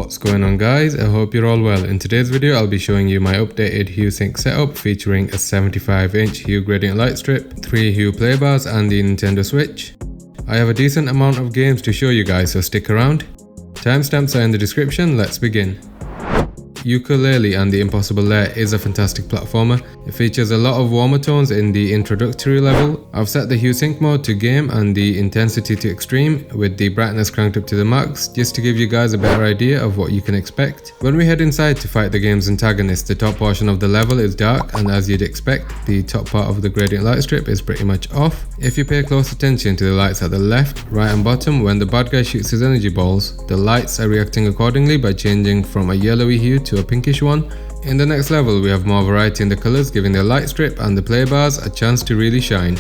What's going on guys, I hope you're all well. In today's video I'll be showing you my updated Hue Sync setup featuring a 75-inch Hue gradient light strip, 3 Hue play bars and the Nintendo Switch. I have a decent amount of games to show you guys, so stick around. Timestamps are in the description, let's begin. Yooka-Laylee and the Impossible Lair is a fantastic platformer. It features a lot of warmer tones in the introductory level. I've set the Hue Sync mode to game and the intensity to extreme with the brightness cranked up to the max just to give you guys a better idea of what you can expect. When we head inside to fight the game's antagonist, the top portion of the level is dark and as you'd expect, the top part of the gradient light strip is pretty much off. If you pay close attention to the lights at the left, right and bottom, when the bad guy shoots his energy balls, the lights are reacting accordingly by changing from a yellowy hue to a pinkish one. In the next level we have more variety in the colours, giving the light strip and the play bars a chance to really shine.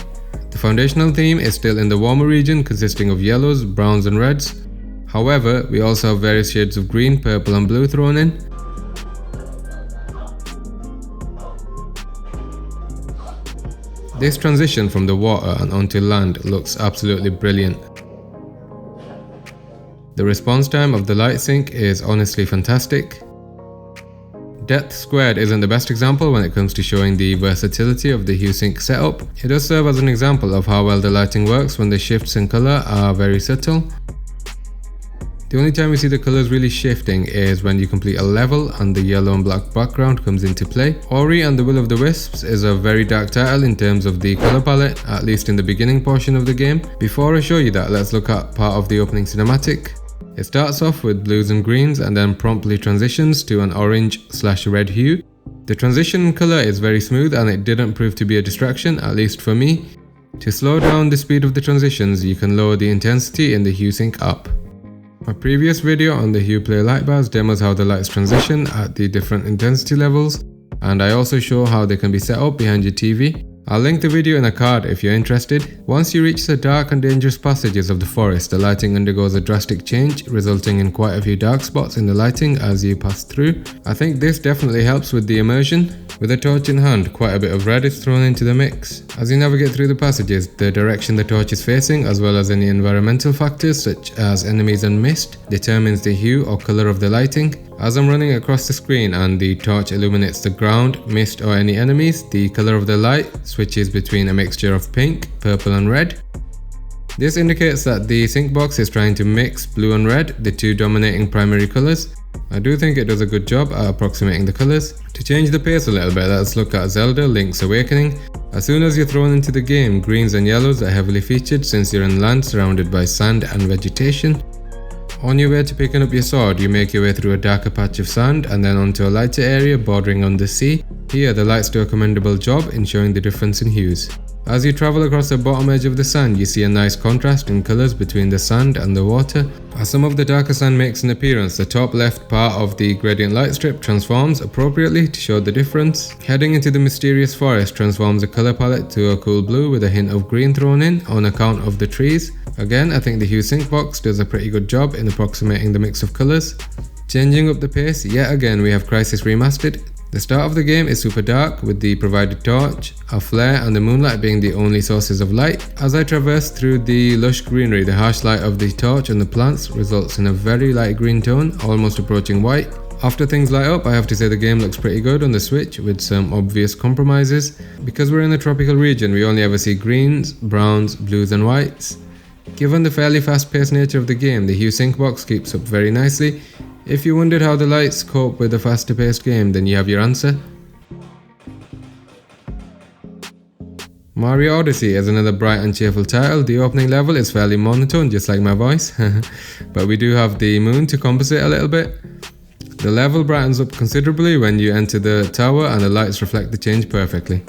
The foundational theme is still in the warmer region consisting of yellows, browns and reds. However, we also have various shades of green, purple and blue thrown in. This transition from the water and onto land looks absolutely brilliant. The response time of the light sync is honestly fantastic. Depth squared isn't the best example when it comes to showing the versatility of the Hue Sync setup. It does serve as an example of how well the lighting works when the shifts in colour are very subtle. The only time we see the colours really shifting is when you complete a level and the yellow and black background comes into play. Ori and the Will of the Wisps is a very dark title in terms of the colour palette, at least in the beginning portion of the game. Before I show you that, let's look at part of the opening cinematic. It starts off with blues and greens and then promptly transitions to an orange/red hue. The transition in colour is very smooth and it didn't prove to be a distraction, at least for me. To slow down the speed of the transitions, you can lower the intensity in the Hue Sync up. My previous video on the Hue Play light bars demos how the lights transition at the different intensity levels, and I also show how they can be set up behind your TV. I'll link the video in a card if you're interested. Once you reach the dark and dangerous passages of the forest, the lighting undergoes a drastic change, resulting in quite a few dark spots in the lighting as you pass through. I think this definitely helps with the immersion. With a torch in hand, quite a bit of red is thrown into the mix. As you navigate through the passages, the direction the torch is facing, as well as any environmental factors such as enemies and mist, determines the hue or colour of the lighting. As I'm running across the screen and the torch illuminates the ground, mist or any enemies, the colour of the light switches between a mixture of pink, purple and red. This indicates that the sync box is trying to mix blue and red, the two dominating primary colours. I do think it does a good job at approximating the colours. To change the pace a little bit, let's look at Zelda Link's Awakening. As soon as you're thrown into the game, greens and yellows are heavily featured since you're in land surrounded by sand and vegetation. On your way to picking up your sword, you make your way through a darker patch of sand and then onto a lighter area bordering on the sea. Here the lights do a commendable job in showing the difference in hues. As you travel across the bottom edge of the sand, you see a nice contrast in colours between the sand and the water. As some of the darker sand makes an appearance, the top left part of the gradient light strip transforms appropriately to show the difference. Heading into the mysterious forest transforms the colour palette to a cool blue with a hint of green thrown in on account of the trees. Again, I think the Hue Sync box does a pretty good job in approximating the mix of colours. Changing up the pace, yet again we have Crysis Remastered. The start of the game is super dark with the provided torch, a flare and the moonlight being the only sources of light. As I traverse through the lush greenery, the harsh light of the torch and the plants results in a very light green tone, almost approaching white. After things light up, I have to say the game looks pretty good on the Switch with some obvious compromises. Because we're in a tropical region, we only ever see greens, browns, blues and whites. Given the fairly fast-paced nature of the game, the Hue Sync box keeps up very nicely. If you wondered how the lights cope with a faster paced game, then you have your answer. Mario Odyssey is another bright and cheerful title. The opening level is fairly monotone, just like my voice, but we do have the moon to compensate a little bit. The level brightens up considerably when you enter the tower and the lights reflect the change perfectly.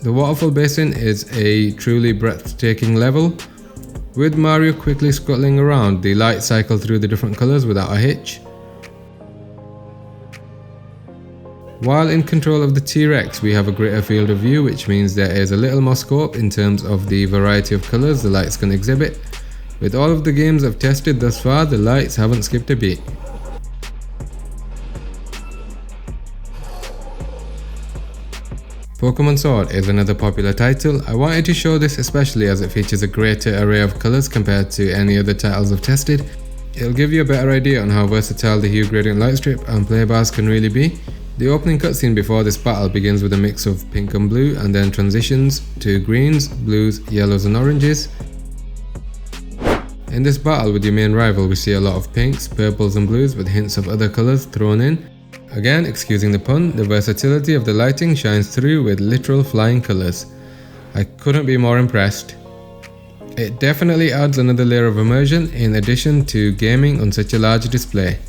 The waterfall basin is a truly breathtaking level. With Mario quickly scuttling around, the lights cycle through the different colours without a hitch. While in control of the T-Rex, we have a greater field of view, which means there is a little more scope in terms of the variety of colours the lights can exhibit. With all of the games I've tested thus far, the lights haven't skipped a beat. Pokemon Sword is another popular title. I wanted to show this especially as it features a greater array of colours compared to any other titles I've tested. It'll give you a better idea on how versatile the hue gradient light strip and play bars can really be. The opening cutscene before this battle begins with a mix of pink and blue and then transitions to greens, blues, yellows and oranges. In this battle with your main rival, we see a lot of pinks, purples and blues with hints of other colours thrown in. Again, excusing the pun, the versatility of the lighting shines through with literal flying colours. I couldn't be more impressed. It definitely adds another layer of immersion in addition to gaming on such a large display.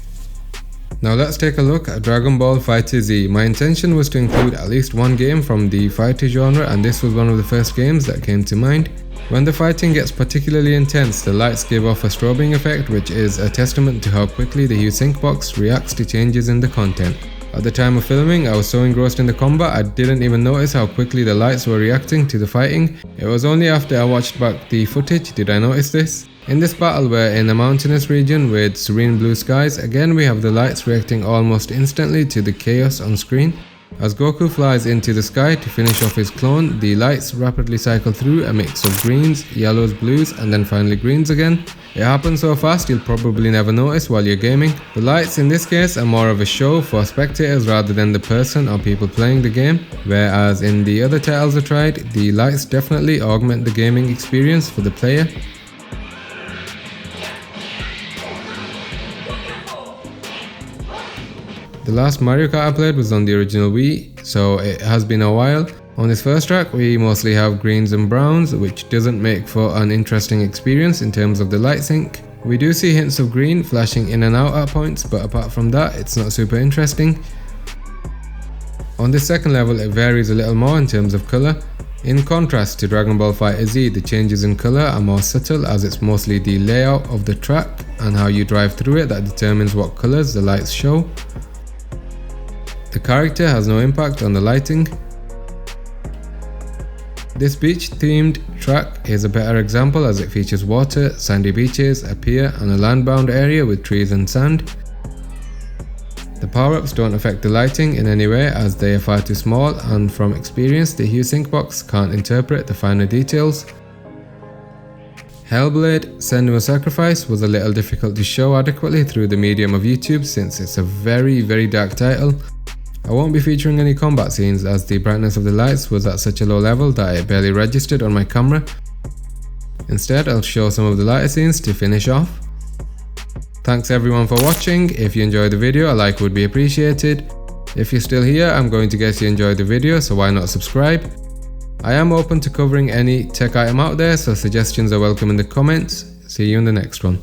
Now let's take a look at Dragon Ball FighterZ. My intention was to include at least one game from the fighter genre, and this was one of the first games that came to mind. When the fighting gets particularly intense, the lights give off a strobing effect, which is a testament to how quickly the Hue Sync box reacts to changes in the content. At the time of filming, I was so engrossed in the combat I didn't even notice how quickly the lights were reacting to the fighting. It was only after I watched back the footage did I notice this. In this battle, we're in a mountainous region with serene blue skies. Again, we have the lights reacting almost instantly to the chaos on screen. As Goku flies into the sky to finish off his clone, the lights rapidly cycle through a mix of greens, yellows, blues and then finally greens again. It happens so fast you'll probably never notice while you're gaming. The lights in this case are more of a show for spectators rather than the person or people playing the game, whereas in the other titles I tried, the lights definitely augment the gaming experience for the player. The last Mario Kart I played was on the original Wii, so it has been a while. On this first track we mostly have greens and browns, which doesn't make for an interesting experience in terms of the light sync. We do see hints of green flashing in and out at points, but apart from that it's not super interesting. On this second level it varies a little more in terms of colour. In contrast to Dragon Ball FighterZ, the changes in colour are more subtle, as it's mostly the layout of the track and how you drive through it that determines what colours the lights show. The character has no impact on the lighting. This beach themed track is a better example as it features water, sandy beaches, a pier and a land-bound area with trees and sand. The power-ups don't affect the lighting in any way as they are far too small, and from experience the Hue Sync box can't interpret the finer details. Hellblade: Senua's Sacrifice was a little difficult to show adequately through the medium of YouTube since it's a very dark title. I won't be featuring any combat scenes as the brightness of the lights was at such a low level that it barely registered on my camera. Instead, I'll show some of the lighter scenes to finish off. Thanks everyone for watching. If you enjoyed the video, a like would be appreciated. If you're still here, I'm going to guess you enjoyed the video, so why not subscribe? I am open to covering any tech item out there, so suggestions are welcome in the comments. See you in the next one.